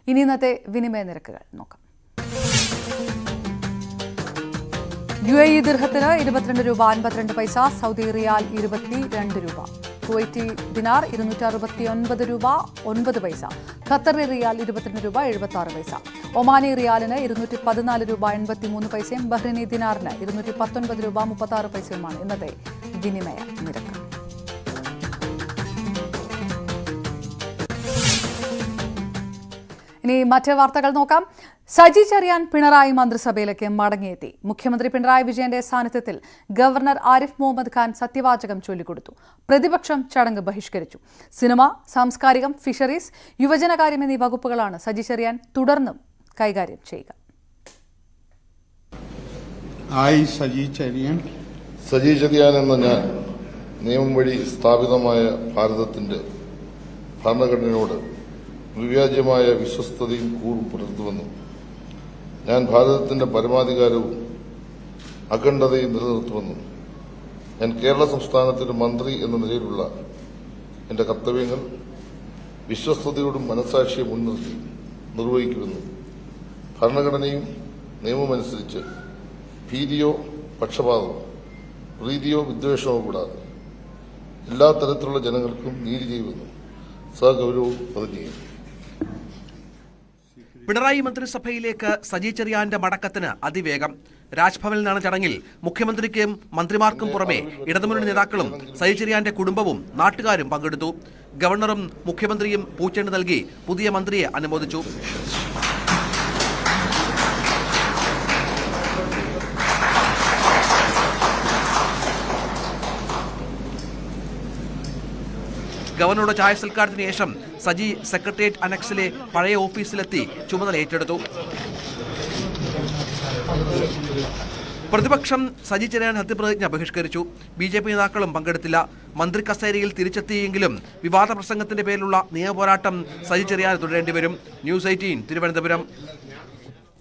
ഇനി ഇന്നത്തെ വിനിമയ നിരക്കുകൾ നോക്കാം. UAE ദിർഹത്തിന് 22 രൂപ 52 പൈസ, സൗദി റിയാൽ 22 രൂപ, കുവൈറ്റി ദിനാർ 269 രൂപ 9 പൈസ, ഖത്തറി റിയാൽ 22 രൂപ 76 പൈസ, ഒമാനി റിയാലിന് 214 രൂപ 83 പൈസയും ബഹ്റൈനി ദിനാറിന് 219 രൂപ 36 പൈസയുമാണ് ഇന്നത്തെ വിനിമയ നിരക്ക്. ഇനി മറ്റ് വാർത്തകൾ നോക്കാം. സജി ചെറിയാൻ പിണറായി മന്ത്രിസഭയിലേക്ക് മടങ്ങിയെത്തി. മുഖ്യമന്ത്രി പിണറായി വിജയന്റെ സാന്നിധ്യത്തിൽ ഗവർണർ ആരിഫ് മുഹമ്മദ് ഖാൻ സത്യവാചകം ചൊല്ലിക്കൊടുത്തു. പ്രതിപക്ഷം ചടങ്ങ് ബഹിഷ്കരിച്ചു. സിനിമ, സാംസ്കാരികം, ഫിഷറീസ്, യുവജനകാര്യം എന്നീ വകുപ്പുകളാണ് സജി ചെറിയാൻ തുടർന്നും കൈകാര്യം ചെയ്യുക. സജി ചെറിയാൻ എന്ന ഞാൻ നിയമം വഴി സ്ഥാപിതമായ ഭാരതത്തിന്റെ ഭരണഘടനയോട് നിർവ്യാജമായ വിശ്വസ്തതയും കൂറും പുലർത്തുമെന്നും ഞാൻ ഭാരതത്തിന്റെ പരമാധികാരവും അഖണ്ഡതയും നിലനിർത്തുമെന്നും ഞാൻ കേരള സംസ്ഥാനത്തിന്റെ മന്ത്രി എന്ന നിലയിലുള്ള എന്റെ കർത്തവ്യങ്ങൾ വിശ്വസ്തയോടും മനസാക്ഷിയെ മുൻനിർത്തി നിർവഹിക്കുമെന്നും ഭരണഘടനയും നിയമമനുസരിച്ച് ഭീതിയോ പക്ഷപാതമോ പ്രീതിയോ വിദ്വേഷമോ കൂടാതെ എല്ലാ തരത്തിലുള്ള ജനങ്ങൾക്കും നീതി ചെയ്യുമെന്നും സഗൗരവവും പ്രതിജ്ഞ ചെയ്യും. പിണറായി മന്ത്രിസഭയിലേക്ക് സജി ചെറിയാന്റെ മടക്കത്തിന് അതിവേഗം. രാജ്ഭവനിലാണ് ചടങ്ങിൽ മുഖ്യമന്ത്രിക്കും മന്ത്രിമാർക്കും പുറമെ ഇടതുമുന്നണി നേതാക്കളും സജി ചെറിയാന്റെ കുടുംബവും നാട്ടുകാരും പങ്കെടുത്തു. ഗവർണറും മുഖ്യമന്ത്രിയും പൂച്ചെണ്ട് നൽകി പുതിയ മന്ത്രിയെ അനുമോദിച്ചു. ഗവർണറുടെ ചായ സൽക്കാരത്തിന് ശേഷം സജി സെക്രട്ടേറിയറ്റ് അനക്സിലെ പഴയ ഓഫീസിലെത്തി ചുമതല ഏറ്റെടുത്തു. പ്രതിപക്ഷം സജി ചെറിയാൻ സത്യപ്രതിജ്ഞ ബഹിഷ്കരിച്ചു. BJP നേതാക്കളും പങ്കെടുത്തില്ല. മന്ത്രി കസേരയിൽ തിരിച്ചെത്തിയെങ്കിലും വിവാദ പ്രസംഗത്തിന്റെ പേരിലുള്ള നിയമപോരാട്ടം സജി ചെറിയാൻ തുടരേണ്ടി വരും. ന്യൂസ് 18 തിരുവനന്തപുരം.